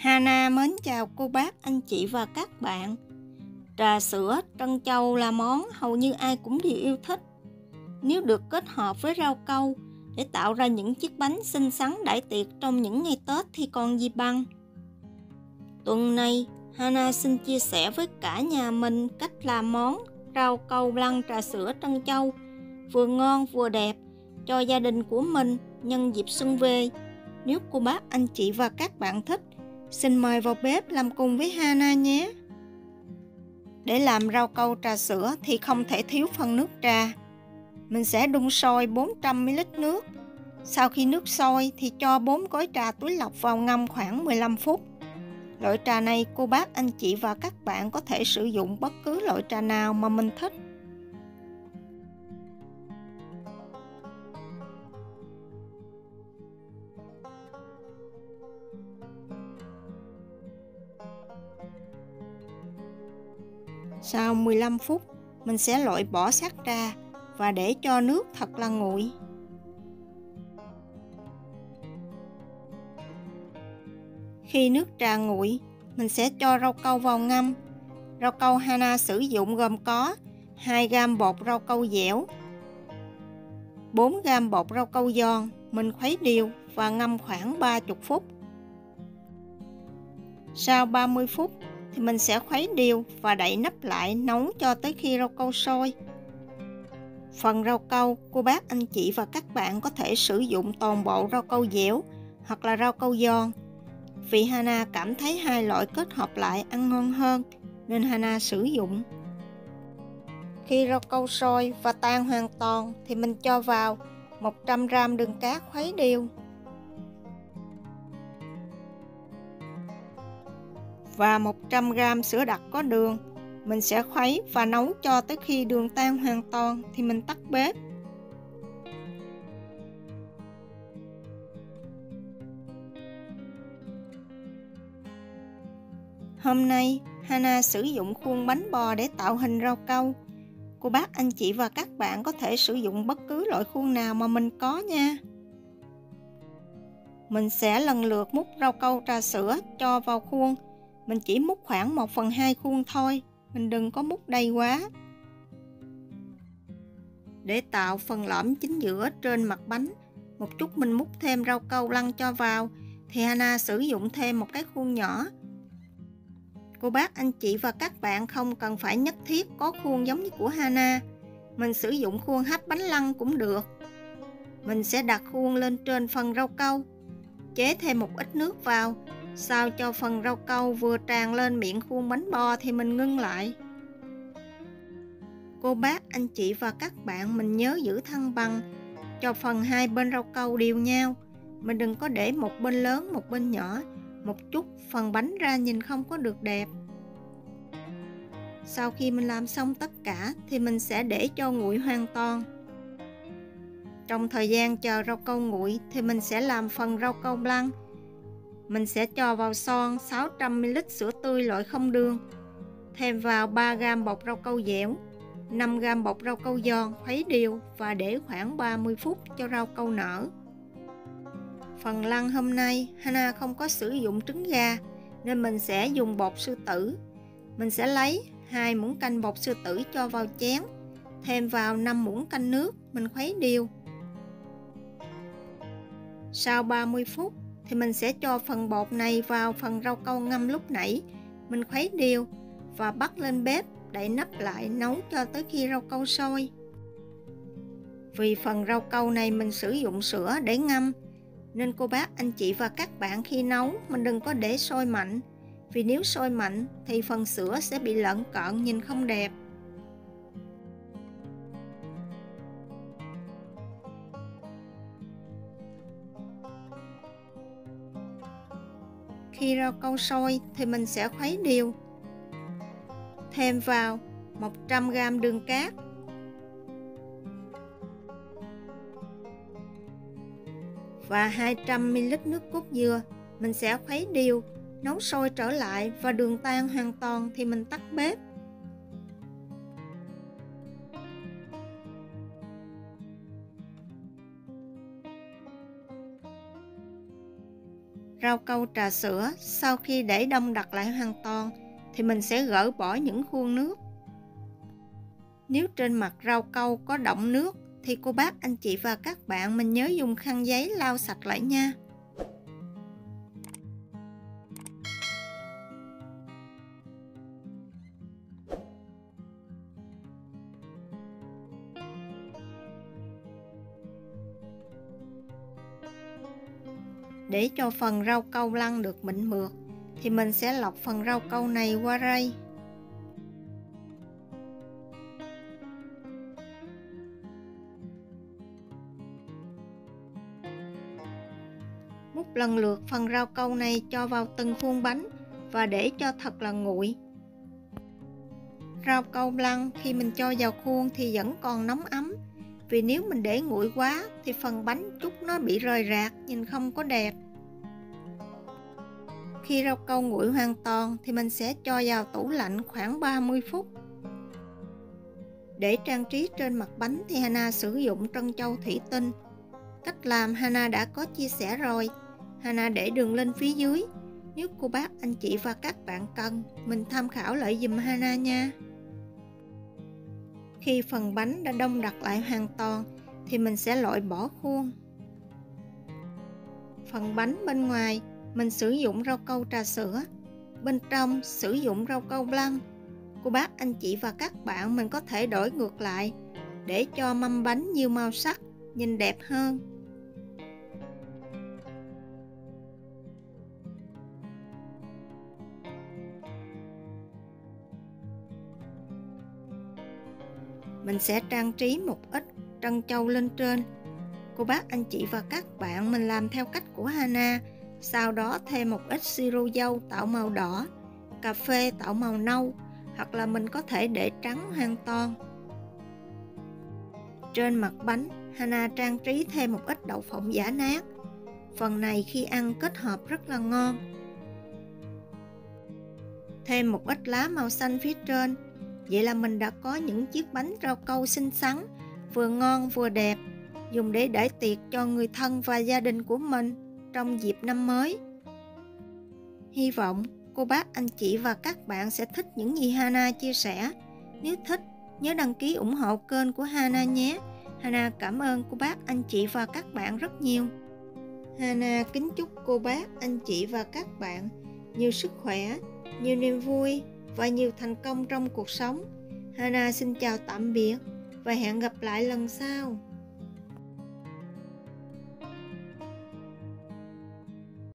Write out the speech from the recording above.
Hana mến chào cô bác, anh chị và các bạn. Trà sữa trân châu là món hầu như ai cũng đều yêu thích. Nếu được kết hợp với rau câu để tạo ra những chiếc bánh xinh xắn đãi tiệc trong những ngày Tết thì còn gì bằng. Tuần này, Hana xin chia sẻ với cả nhà mình cách làm món rau câu lăn trà sữa trân châu vừa ngon vừa đẹp cho gia đình của mình nhân dịp xuân về. Nếu cô bác, anh chị và các bạn thích, xin mời vào bếp làm cùng với Hana nhé. Để làm rau câu trà sữa thì không thể thiếu phần nước trà. Mình sẽ đun sôi 400ml nước. Sau khi nước sôi thì cho 4 gói trà túi lọc vào ngâm khoảng 15 phút. Loại trà này cô bác, anh chị và các bạn có thể sử dụng bất cứ loại trà nào mà mình thích. Sau 15 phút, mình sẽ loại bỏ xác trà và để cho nước thật là nguội. Khi nước trà nguội, mình sẽ cho rau câu vào ngâm. Rau câu Hana sử dụng gồm có 2g bột rau câu dẻo, 4g bột rau câu giòn. Mình khuấy đều và ngâm khoảng 30 phút. Sau 30 phút thì mình sẽ khuấy đều và đậy nắp lại nấu cho tới khi rau câu sôi. Phần rau câu, cô bác, anh chị và các bạn có thể sử dụng toàn bộ rau câu dẻo hoặc là rau câu giòn. Vì Hana cảm thấy hai loại kết hợp lại ăn ngon hơn nên Hana sử dụng. Khi rau câu sôi và tan hoàn toàn thì mình cho vào 100g đường cát khuấy đều. Và 100g sữa đặc có đường. Mình sẽ khuấy và nấu cho tới khi đường tan hoàn toàn thì mình tắt bếp. Hôm nay, Hana sử dụng khuôn bánh bò để tạo hình rau câu. Cô bác, anh chị và các bạn có thể sử dụng bất cứ loại khuôn nào mà mình có nha. Mình sẽ lần lượt múc rau câu trà sữa cho vào khuôn. Mình chỉ múc khoảng 1/2 khuôn thôi, mình đừng có múc đầy quá. Để tạo phần lõm chính giữa trên mặt bánh, một chút mình múc thêm rau câu lăn cho vào, thì Hana sử dụng thêm một cái khuôn nhỏ. Cô bác, anh chị và các bạn không cần phải nhất thiết có khuôn giống như của Hana. Mình sử dụng khuôn hấp bánh lăng cũng được. Mình sẽ đặt khuôn lên trên phần rau câu, chế thêm một ít nước vào. Sao cho phần rau câu vừa tràn lên miệng khuôn bánh bò thì mình ngưng lại. Cô bác, anh chị và các bạn mình nhớ giữ thăng bằng, cho phần hai bên rau câu đều nhau. Mình đừng có để một bên lớn một bên nhỏ, một chút phần bánh ra nhìn không có được đẹp. Sau khi mình làm xong tất cả thì mình sẽ để cho nguội hoàn toàn. Trong thời gian chờ rau câu nguội thì mình sẽ làm phần rau câu blanc. Mình sẽ cho vào son 600ml sữa tươi loại không đường, thêm vào 3g bột rau câu dẻo, 5g bột rau câu giòn, khuấy đều và để khoảng 30 phút cho rau câu nở. Phần lăn hôm nay Hana không có sử dụng trứng gà nên mình sẽ dùng bột sư tử. Mình sẽ lấy 2 muỗng canh bột sư tử cho vào chén, thêm vào 5 muỗng canh nước, mình khuấy đều. Sau 30 phút thì mình sẽ cho phần bột này vào phần rau câu ngâm lúc nãy, mình khuấy đều và bắt lên bếp, đậy nắp lại nấu cho tới khi rau câu sôi. Vì phần rau câu này mình sử dụng sữa để ngâm nên cô bác, anh chị và các bạn khi nấu mình đừng có để sôi mạnh. Vì nếu sôi mạnh thì phần sữa sẽ bị lợn cợn nhìn không đẹp. Khi rau câu sôi thì mình sẽ khuấy đều. Thêm vào 100g đường cát, và 200ml nước cốt dừa. Mình sẽ khuấy đều, nấu sôi trở lại và đường tan hoàn toàn thì mình tắt bếp. Rau câu trà sữa sau khi để đông đặc lại hoàn toàn thì mình sẽ gỡ bỏ những khuôn nước. Nếu trên mặt rau câu có đọng nước thì cô bác, anh chị và các bạn mình nhớ dùng khăn giấy lau sạch lại nha. Để cho phần rau câu lăn được mịn mượt thì mình sẽ lọc phần rau câu này qua rây. Múc lần lượt phần rau câu này cho vào từng khuôn bánh và để cho thật là nguội. Rau câu lăn khi mình cho vào khuôn thì vẫn còn nóng ấm, vì nếu mình để nguội quá thì phần bánh chút nó bị rời rạc, nhìn không có đẹp. Khi rau câu nguội hoàn toàn thì mình sẽ cho vào tủ lạnh khoảng 30 phút. Để trang trí trên mặt bánh thì Hana sử dụng trân châu thủy tinh. Cách làm Hana đã có chia sẻ rồi. Hana để đường link phía dưới. Nếu cô bác, anh chị và các bạn cần, mình tham khảo lại giùm Hana nha. Khi phần bánh đã đông đặc lại hoàn toàn thì mình sẽ loại bỏ khuôn. Phần bánh bên ngoài mình sử dụng rau câu trà sữa, bên trong sử dụng rau câu blanc. Cô bác, anh chị và các bạn mình có thể đổi ngược lại để cho mâm bánh nhiều màu sắc, nhìn đẹp hơn. Mình sẽ trang trí một ít trân châu lên trên. Cô bác, anh chị và các bạn mình làm theo cách của Hana. Sau đó thêm một ít siro dâu tạo màu đỏ, cà phê tạo màu nâu, hoặc là mình có thể để trắng hoàn toàn. Trên mặt bánh, Hana trang trí thêm một ít đậu phộng giã nát. Phần này khi ăn kết hợp rất là ngon. Thêm một ít lá màu xanh phía trên. Vậy là mình đã có những chiếc bánh rau câu xinh xắn, vừa ngon vừa đẹp, dùng để tiệc cho người thân và gia đình của mình trong dịp năm mới. Hy vọng cô bác, anh chị và các bạn sẽ thích những gì Hana chia sẻ. Nếu thích, nhớ đăng ký ủng hộ kênh của Hana nhé. Hana cảm ơn cô bác, anh chị và các bạn rất nhiều. Hana kính chúc cô bác, anh chị và các bạn nhiều sức khỏe, nhiều niềm vui và nhiều thành công trong cuộc sống. Hana xin chào tạm biệt và hẹn gặp lại lần sau.